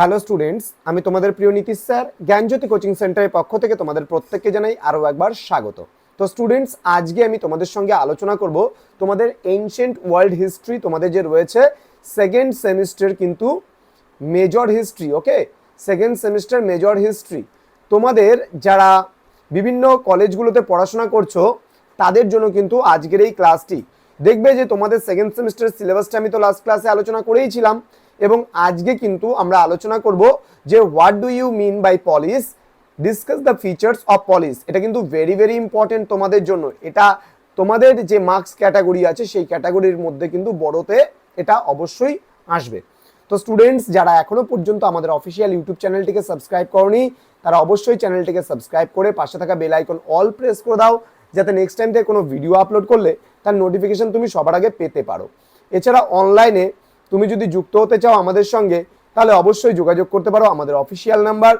Hello students, আমি তোমাদের প্রিয় নীতিশ স্যার জ্ঞানজ্যোতি কোচিং সেন্টারের পক্ষ থেকে তোমাদের প্রত্যেককে জানাই আরও একবার স্বাগত। তো স্টুডেন্টস, আজকে আমি তোমাদের সঙ্গে আলোচনা করব তোমাদের এনশিয়েন্ট ওয়ার্ল্ড হিস্ট্রি, তোমাদের যে রয়েছে সেকেন্ড সেমিস্টার কিন্তু মেজর হিস্ট্রি। ওকে, সেকেন্ড সেমিস্টার মেজর হিস্ট্রি তোমাদের যারা বিভিন্ন কলেজগুলোতে পড়াশোনা করছো তাদের জন্য কিন্তু আজকের এই ক্লাসটি। দেখবে যে তোমাদের সেকেন্ড সেমিস্টারের সিলেবাসটা আমি তো লাস্ট ক্লাসে আলোচনা করেইছিলাম, এবং আজকে কিন্তু আমরা আলোচনা করব যে what do you mean by police, discuss the features of police. এটা কিন্তু ভেরি ভেরি ইম্পর্টেন্ট তোমাদের জন্য। এটা তোমাদের যে মার্কস ক্যাটাগরি আছে সেই ক্যাটাগরির মধ্যে কিন্তু বড়তে এটা অবশ্যই আসবে। তো স্টুডেন্টস, যারা এখনো পর্যন্ত আমাদের অফিসিয়াল ইউটিউব চ্যানেলটিকে সাবস্ক্রাইব করনি তারা অবশ্যই চ্যানেলটিকে সাবস্ক্রাইব করে পাশে থাকা বেল আইকন অল প্রেস করে দাও, যাতে নেক্সট টাইম থেকে কোনো ভিডিও আপলোড করলে তার নোটিফিকেশন তুমি সবার আগে পেতে পারো। এছাড়া অনলাইনে তুমি যদি যুক্ত হতে চাও আমাদের সঙ্গে তাহলে অবশ্যই যোগাযোগ করতে পারো আমাদের অফিসিয়াল নাম্বার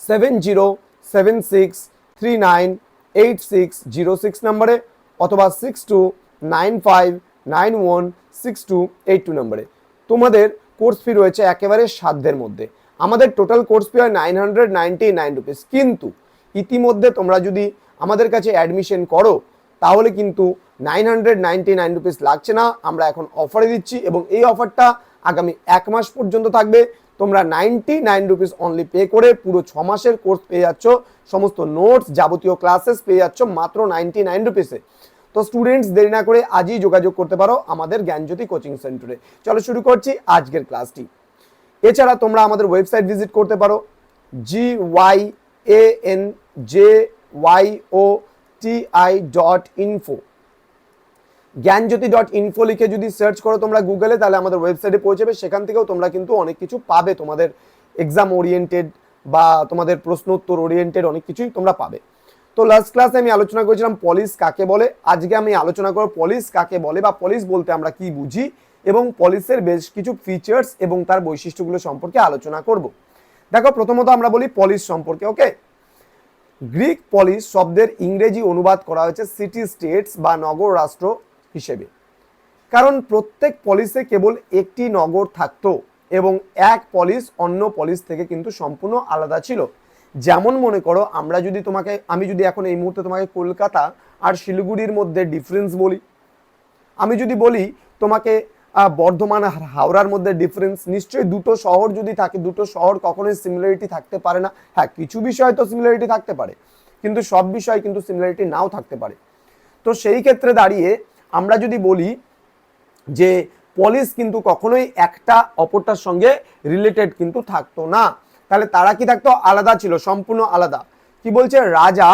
7076398606 নম্বরে, অথবা 6295916282 নম্বরে। তোমাদের কোর্স ফি রয়েছে একেবারে সাধ্যের মধ্যে। আমাদের টোটাল কোর্স ফি হয় 999 রুপিস, কিন্তু ইতিমধ্যে তোমরা যদি আমাদের কাছে অ্যাডমিশন করো তাহলে কিন্তু 999 রুপিস লাগছে না, আমরা এখন অফারে দিচ্ছি, এবং এই অফারটা আগামী 1 মাস পর্যন্ত থাকবে। তোমরা 99 রুপিস অনলি পে করে পুরো 6 মাসের কোর্স পেয়ে যাচ্ছ, সমস্ত নোটস যাবতীয় ক্লাসেস পেয়ে যাচ্ছ মাত্র 99 রুপিসে। তো স্টুডেন্টস, দেরি না করে আজই যোগাযোগ করতে পারো আমাদের জ্ঞানজ্যোতি কোচিং সেন্টারে। চলো শুরু করছি আজকের ক্লাসটি। এছাড়া তোমরা আমাদের ওয়েবসাইট ভিজিট করতে পারো gyanjoti.info। জ্ঞানজ্যোতি.info লিখে যদি সার্চ করো তোমরা গুগলে, তাহলে আমাদের ওয়েবসাইটে পৌঁছে যাবে। সেখান থেকেও তোমরা কিন্তু অনেক কিছু পাবে, তোমাদের এক্সাম ওরিয়েন্টেড বা তোমাদের প্রশ্ন উত্তর ওরিয়েন্টেড অনেক কিছুই তোমরা পাবে। তো লাস্ট ক্লাসে আমি আলোচনা করেছিলাম পলিস কাকে বলে। আজকে আমি আলোচনা করব পলিস কাকে বলে বা পলিস বলতে আমরা কি বুঝি, এবং পলিসের বেশ কিছু ফিচার্স এবং তার বৈশিষ্ট্যগুলো সম্পর্কে আলোচনা করব। দেখো, প্রথমত আমরা বলি পলিস সম্পর্কে। ওকে, গ্রিক পলিস শব্দের ইংরেজি অনুবাদ করা হয়েছে সিটি স্টেটস বা নগর রাষ্ট্র হিসেবে। কারণ প্রত্যেক পলিসে কেবল একটি নগর থাকতো এবং এক পলিস অন্য পলিস থেকে কিন্তু সম্পূর্ণ আলাদা ছিল। যেমন মনে করো, আমি যদি এখন এই মুহূর্তে তোমাকে কলকাতা আর শিলিগুড়ির মধ্যে ডিফারেন্স বলি, আমি যদি বলি তোমাকে বর্ধমান আর হাওড়ার মধ্যে ডিফারেন্স, নিশ্চয়ই দুটো শহর যদি থাকে, দুটো শহর কখনোই সিমিলারিটি থাকতে পারে না। হ্যাঁ, কিছু বিষয় তো সিমিলারিটি থাকতে পারে, কিন্তু সব বিষয় কিন্তু সিমিলারিটি নাও থাকতে পারে। তো সেই ক্ষেত্রে দাঁড়িয়ে আমরা যদি বলি যে পলিস কিন্তু কখনোই একটা অপরটার সঙ্গে রিলেটেড কিন্তু থাকতো না, তাহলে তারা কি থাকতো? আলাদা ছিল, সম্পূর্ণ আলাদা। কি বলছে? রাজা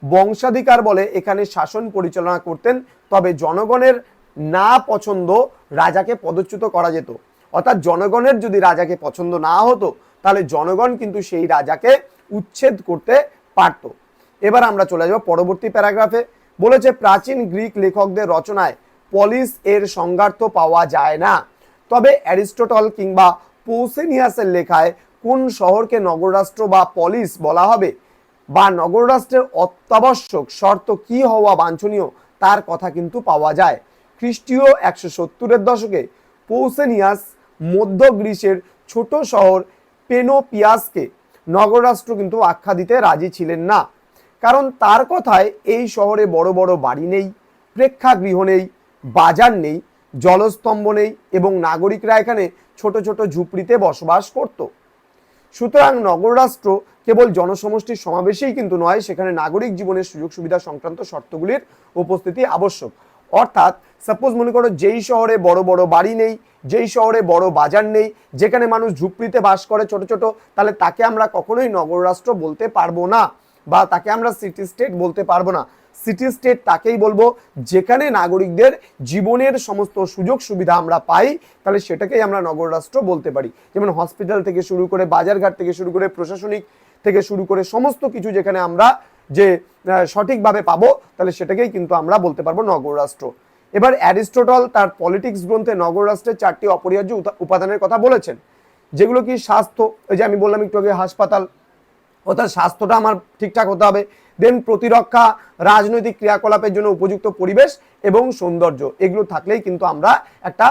বংশাধিকার বলে এখানে শাসন পরিচালনা করতেন, তবে জনগণের না পছন্দ রাজাকে পদচ্যুত করা যেত। অর্থাৎ জনগণের যদি রাজাকে পছন্দ না হতো তাহলে জনগণ কিন্তু সেই রাজাকে উচ্ছেদ করতে পারত। এবার আমরা চলে যাব পরবর্তী প্যারাগ্রাফে। বলেছে প্রাচীন গ্রিক লেখকদের রচনায় পলিস এর সংজ্ঞার্থ পাওয়া যায় না, তবে অ্যারিস্টটল কিংবা পৌসেনিয়াসের লেখায় কোন শহরকে নগররাষ্ট্র বা পলিস বলা হবে বা নগররাষ্ট্রের অত্যাবশ্যক শর্ত কি হওয়া বাঞ্ছনীয় তার কথা কিন্তু পাওয়া যায়। খ্রিস্টীয় 170-এর দশকে পৌসেনিয়াস মধ্য গ্রিসের ছোট শহর পেনোপিয়াসকে নগররাষ্ট্র কিন্তু আখ্যা দিতে রাজি ছিলেন না। কারণ তার কথায় এই শহরে বড় বড় বাড়ি নেই, প্রেক্ষাগৃহ নেই, বাজার নেই, জলস্তম্ভ নেই, এবং নাগরিকরা এখানে ছোট ছোট ঝুপড়িতে বসবাস করত। সুতরাং নগররাষ্ট্র কেবল জনসমষ্টির সমাবেশেই কিন্তু নয়, সেখানে নাগরিক জীবনের সুযোগ সুবিধা সংক্রান্ত শর্তগুলির উপস্থিতি আবশ্যক। অর্থাৎ সাপোজ মনে করো, যেই শহরে বড় বড় বাড়ি নেই, যেই শহরে বড় বাজার নেই, যেখানে মানুষ ঝুপড়িতে বাস করে ছোট ছোট, তাহলে তাকে আমরা কখনোই নগররাষ্ট্র বলতে পারবো না, বা তাকে আমরা সিটি স্টেট বলতে পারবো না। সিটি স্টেট তাকেই বলবো যেখানে নাগরিকদের জীবনের সমস্ত সুযোগ সুবিধা আমরা পাই, তাহলে সেটাকেই আমরা নগররাষ্ট্র বলতে পারি। যেমন হসপিটাল থেকে শুরু করে, বাজারঘাট থেকে শুরু করে, প্রশাসনিক থেকে শুরু করে সমস্ত কিছু যেখানে আমরা যে সঠিকভাবে পাবো, তাহলে সেটাকেই কিন্তু আমরা বলতে পারবো নগররাষ্ট্র। এবার অ্যারিস্টটল তার পলিটিক্স গ্রন্থে নগররাষ্ট্রের 4টি অপরিহার্য উপাদানের কথা বলেছেন, যেগুলো কি স্বাস্থ্য, এই যে আমি বললাম একটু আগে হাসপাতাল, অর্থাৎ স্বাস্থ্যটা আমার ঠিকঠাক হতে হবে, দেন প্রতিরক্ষা, রাজনৈতিক ক্রিয়াকলাপের জন্য উপযুক্ত পরিবেশ এবং সৌন্দর্য, এগুলো থাকলেই কিন্তু আমরা একটা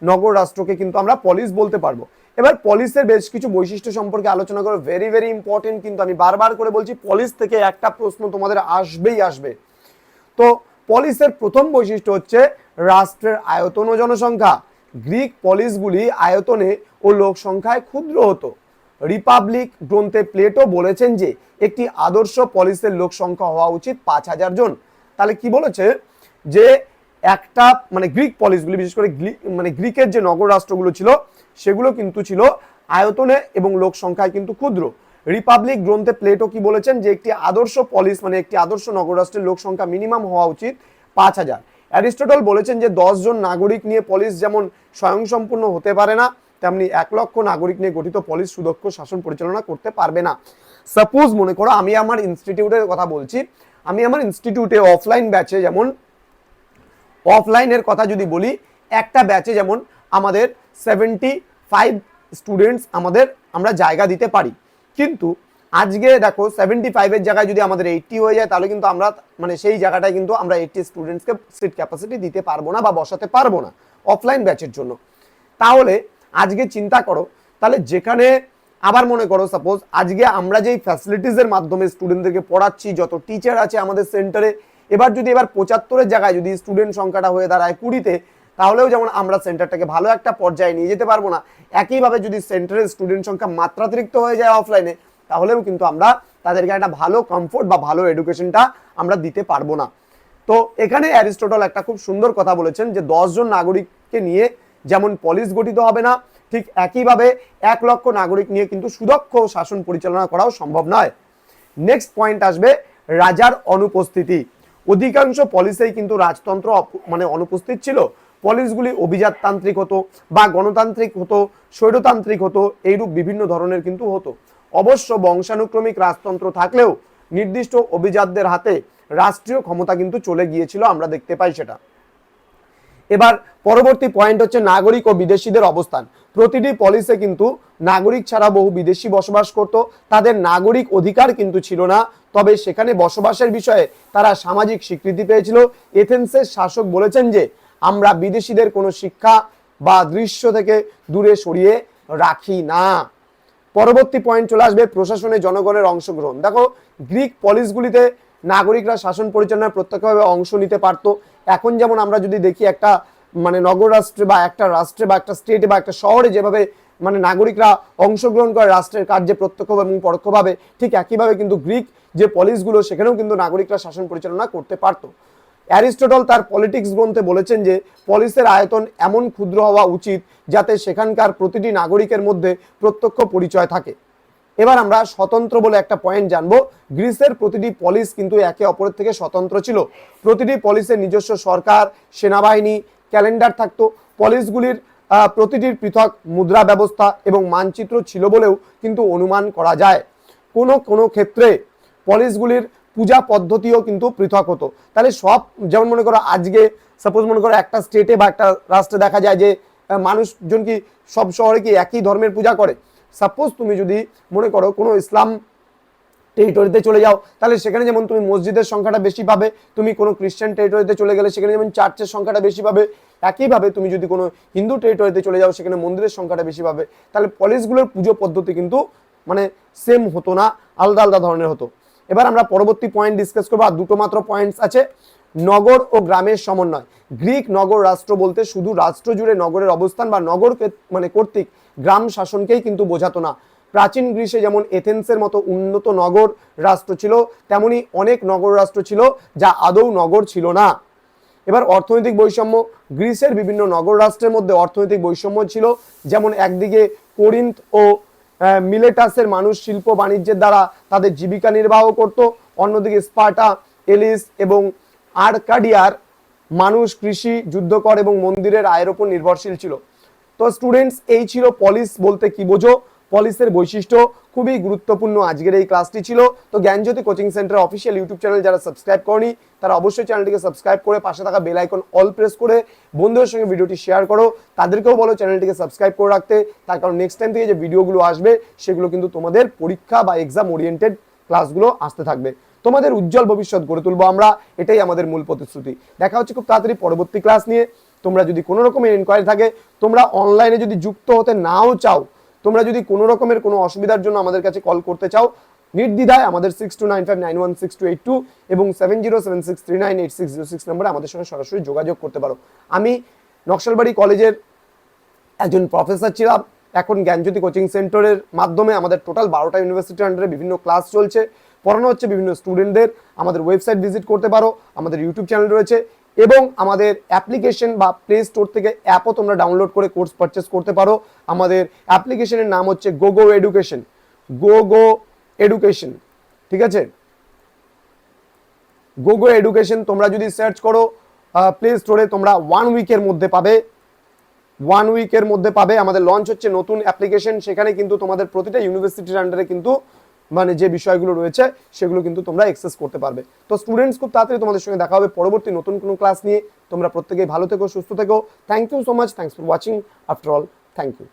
নগর রাষ্ট্রকে কিন্তু আমরা পলিস বলতে পারবো। এবার পলিসের বেশ কিছু বৈশিষ্ট্য সম্পর্কে আলোচনা করো, ভেরি ভেরি ইম্পর্টেন্ট, কিন্তু আমি বারবার করে বলছি পলিস থেকে একটা প্রশ্ন তোমাদের আসবেই আসবে। তো পলিসের প্রথম বৈশিষ্ট্য হচ্ছে রাষ্ট্রের আয়তন ও জনসংখ্যা। গ্রিক পলিসগুলি আয়তনে ও লোক সংখ্যায় ক্ষুদ্র হতো। রিপাবলিক গ্রন্থে প্লেটো বলেছেন যে একটি আদর্শ পলিসের লোক সংখ্যা হওয়া উচিত 5,000 জন। তাহলে কি বলেছে যে একটা মানে গ্রিক পলিসগুলি, বিশেষ করে গ্রিকের যে নগর রাষ্ট্রগুলো ছিল সেগুলো কিন্তু ছিল আয়তনে এবং লোক সংখ্যায় কিন্তু ক্ষুদ্র। রিপাবলিক গ্রন্থে প্লেটো কি বলেছেন যে একটি আদর্শ পলিস মানে একটি আদর্শ নগর রাষ্ট্রের লোক সংখ্যা মিনিমাম হওয়া উচিত 5,000। অ্যারিস্টটল বলেছেন যে 10 জন নাগরিক নিয়ে পলিস যেমন স্বয়ংসম্পূর্ণ হতে পারে না, তেমনি 1 লক্ষ নাগরিক নিয়ে গঠিত পলিস সুদক্ষ শাসন পরিচালনা করতে পারবে না। সাপোজ মনে করো আমি আমার ইনস্টিটিউটের কথা বলছি, আমি আমার ইনস্টিটিউটে অফলাইন ব্যাচে, যেমন অফলাইনের কথা যদি বলি, একটা ব্যাচে যেমন আমাদের 75 স্টুডেন্টস আমরা জায়গা দিতে পারি, কিন্তু আজকে দেখো 75-এর জায়গায় যদি আমাদের 80 হয়ে যায় তাহলে কিন্তু আমরা মানে সেই জায়গাটায় কিন্তু আমরা 80 স্টুডেন্টসকে সিট ক্যাপাসিটি দিতে পারবো না বা বসাতে পারবো না অফলাইন ব্যাচের জন্য। তাহলে আজকে চিন্তা করো, তাহলে যেখানে আবার মনে করো সাপোজ আজকে আমরা যেই ফ্যাসিলিটিসের মাধ্যমে স্টুডেন্টদেরকে পড়াচ্ছি, যত টিচার আছে আমাদের সেন্টারে, এবার 75-এর জায়গায় যদি স্টুডেন্ট সংখ্যাটা হয়ে দাঁড়ায় 20-তে, তাহলেও যেমন আমরা সেন্টারটাকে ভালো একটা পর্যায়ে নিয়ে যেতে পারবো না। একইভাবে যদি সেন্টারের স্টুডেন্ট সংখ্যা মাত্রাতিরিক্ত হয়ে যায় অফলাইনে, তাহলেও কিন্তু আমরা তাদেরকে একটা ভালো কমফোর্ট বা ভালো এডুকেশনটা আমরা দিতে পারবো না। তো এখানে অ্যারিস্টটল একটা খুব সুন্দর কথা বলেছেন যে 10 জন নাগরিককে নিয়ে যেমন পলিস গঠিত হবে না, ঠিক একইভাবে 1 লক্ষ নাগরিক নিয়ে কিন্তু সুদক্ষ শাসন পরিচালনা করাও সম্ভব নয়। নেক্সট পয়েন্ট আসবে রাজার অনুপস্থিতি। অধিকাংশ পলিসেই কিন্তু রাজতন্ত্র মানে অনুপস্থিত ছিল। পলিসগুলি অভিজাততান্ত্রিক হতো বা গণতান্ত্রিক হতো, স্বৈরতান্ত্রিক হতো, এইরূপ বিভিন্ন ধরনের কিন্তু হতো। অবশ্য বংশানুক্রমিক রাজতন্ত্র থাকলেও নির্দিষ্ট অভিজাতদের হাতে রাষ্ট্রীয় ক্ষমতা কিন্তু চলে গিয়েছিল, আমরা দেখতে পাই সেটা। এবার পরবর্তী পয়েন্ট হচ্ছে নাগরিক ও বিদেশিদের অবস্থান। প্রতিটি পলিসে কিন্তু নাগরিক ছাড়া বহু বিদেশি বসবাস করত, তাদের নাগরিক অধিকার কিন্তু ছিল না, তবে সেখানে বসবাসের বিষয়ে তারা সামাজিক স্বীকৃতি পেয়েছিল। এথেন্সের শাসক বলেছেন যে আমরা বিদেশিদের কোনো শিক্ষা বা দৃশ্য থেকে দূরে সরিয়ে রাখি না। পরবর্তী পয়েন্ট চলে আসবে প্রশাসনে জনগণের অংশগ্রহণ। দেখো গ্রিক পলিসগুলিতে নাগরিকরা শাসন পরিচালনায় প্রত্যক্ষভাবে অংশ নিতে পারত। এখন যেমন আমরা যদি দেখি একটা মানে নগর রাষ্ট্রে বা একটা রাষ্ট্রে বা একটা স্টেটে বা একটা শহরে যেভাবে মানে নাগরিকরা অংশগ্রহণ করে রাষ্ট্রের কার্যে প্রত্যক্ষ এবং পরোক্ষভাবে, ঠিক একইভাবে কিন্তু গ্রিক যে পলিসগুলো সেখানেও কিন্তু নাগরিকরা শাসন পরিচালনা করতে পারত। অ্যারিস্টটল তার পলিটিক্স গ্রন্থে বলেছেন যে পলিসের আয়তন এমন ক্ষুদ্র হওয়া উচিত যাতে সেখানকার প্রতিটি নাগরিকের মধ্যে প্রত্যক্ষ পরিচয় থাকে। এবার আমরা স্বতন্ত্র বলে একটা পয়েন্ট জানবো। গ্রিসের প্রতিটি পলিস কিন্তু একে অপরের থেকে স্বতন্ত্র ছিল। প্রতিটি পলিসের নিজস্ব সরকার, সেনাবাহিনী, ক্যালেন্ডার থাকতো। পলিসগুলির প্রতিটির পৃথক মুদ্রা ব্যবস্থা এবং মানচিত্র ছিল বলেও কিন্তু অনুমান করা যায়। কোনো কোনো ক্ষেত্রে পলিসগুলির পূজা পদ্ধতিও কিন্তু পৃথক হতো। তাহলে সব যেমন মনে করো আজকে সাপোজ মনে করো একটা স্টেটে বা একটা রাষ্ট্রে দেখা যায় যে মানুষজন কি সব শহরে কি একই ধর্মের পূজা করে। সাপোজ তুমি যদি মনে করো কোনো ইসলাম টেরিটরিতে চলে যাও, তাহলে সেখানে যেমন তুমি মসজিদের সংখ্যাটা বেশি পাবে, তুমি কোনো খ্রিস্টান টেরিটরিতে চলে গেলে সেখানে যেমন চার্চের সংখ্যাটা বেশি পাবে, একইভাবে তুমি যদি কোনো হিন্দু টেরিটরিতে চলে যাও সেখানে মন্দিরের সংখ্যাটা বেশি পাবে। তাহলে পলিসগুলোর পুজো পদ্ধতি কিন্তু মানে সেম হতো না, আলাদা আলাদা ধরনের হতো। এবার আমরা পরবর্তী পয়েন্ট ডিসকাস করবো, আর দুটো মাত্র পয়েন্টস আছে। নগর ও গ্রামের সমন্বয়। গ্রিক নগর রাষ্ট্র বলতে শুধু রাষ্ট্র জুড়ে নগরের অবস্থান বা নগর মানে কর্তৃক গ্রাম শাসনকেই কিন্তু বোঝাতো না। প্রাচীন গ্রিসে যেমন এথেন্সের মতো উন্নত নগর রাষ্ট্র ছিল, তেমনি অনেক নগর রাষ্ট্র ছিল যা আদৌ নগর ছিল না। এবার অর্থনৈতিক বৈষম্য। গ্রিসের বিভিন্ন নগর রাষ্ট্রের মধ্যে অর্থনৈতিক বৈষম্য ছিল, যেমন একদিকে কোরিন্থ ও মিলেটাসের মানুষ শিল্প বাণিজ্যের দ্বারা তাদের জীবিকা নির্বাহ করত, অন্যদিকে স্পার্টা, এলিস এবং আর্কাডিয়ার মানুষ কৃষি, যুদ্ধকর এবং মন্দিরের আয়ের উপর নির্ভরশীল ছিল। তো স্টুডেন্টস, এই ছিল পলিস বলতে কি বোঝো, পলিসের বৈশিষ্ট্য। খুবই গুরুত্বপূর্ণ আজকের এই ক্লাসটি ছিল। তো Gyanjyoti coaching centre official YouTube channel যারা সাবস্ক্রাইব করনি তারা অবশ্যই চ্যানেলটিকে সাবস্ক্রাইব করে পাশে থাকা বেল আইকন অল প্রেস করে বন্ধুদের সঙ্গে ভিডিওটি শেয়ার করো। তাদেরকেও বলো চ্যানেলটিকে সাবস্ক্রাইব করে রাখতে, তার কারণ নেক্সট টাইম থেকে যে ভিডিওগুলো আসবে সেগুলো কিন্তু তোমাদের পরীক্ষা বা এক্সাম ওরিয়েন্টেড ক্লাসগুলো আসতে থাকবে। তোমাদের উজ্জ্বল ভবিষ্যৎ গড়ে তুলবো আমরা, এটাই আমাদের মূল প্রতিশ্রুতি। দেখা হচ্ছে খুব তাড়াতাড়ি পরবর্তী ক্লাস নিয়ে। তোমরা যদি কোনো রকমের এনকোয়ারি থাকে, তোমরা অনলাইনে যদি যুক্ত হতে নাও চাও, তোমরা যদি কোনো রকমের কোনো অসুবিধার জন্য আমাদের কাছে কল করতে চাও, নির্দ্বিধায় আমাদের 6295916282 এবং 7076398606 নম্বরে আমাদের সঙ্গে সরাসরি যোগাযোগ করতে পারো। আমি নকশালবাড়ি কলেজের একজন প্রফেসর ছিলাম, এখন জ্ঞানজ্যোতি কোচিং সেন্টারের মাধ্যমে আমাদের টোটাল 12টা ইউনিভার্সিটির আন্ডারে বিভিন্ন ক্লাস চলছে, পড়ানো হচ্ছে বিভিন্ন স্টুডেন্টদের। আমাদের ওয়েবসাইট ভিজিট করতে পারো, আমাদের ইউটিউব চ্যানেল রয়েছে এবং আমাদের অ্যাপ্লিকেশন বা প্লে স্টোর থেকে অ্যাপও তোমরা ডাউনলোড করে কোর্স পারচেস করতে পারো। আমাদের অ্যাপ্লিকেশনের নাম হচ্ছে গোগো এডুকেশন, গোগো এডুকেশন, ঠিক আছে? গোগো এডুকেশন তোমরা যদি সার্চ করো প্লে স্টোরে, তোমরা 1 উইকের মধ্যে পাবে, 1 উইকের মধ্যে পাবে। আমাদের লঞ্চ হচ্ছে নতুন অ্যাপ্লিকেশন, সেখানে কিন্তু তোমাদের প্রতিটা ইউনিভার্সিটির আন্ডারে কিন্তু মানে যে বিষয়গুলো রয়েছে সেগুলো কিন্তু তোমরা অ্যাক্সেস করতে পারবে। তো স্টুডেন্টস, খুব তাড়াতাড়ি তোমাদের সঙ্গে দেখা হবে পরবর্তী নতুন কোনো ক্লাস নিয়ে। তোমরা প্রত্যেকেই ভালো থেকো, সুস্থ থেকো। Thank you so much, thanks for watching. After all, thank you.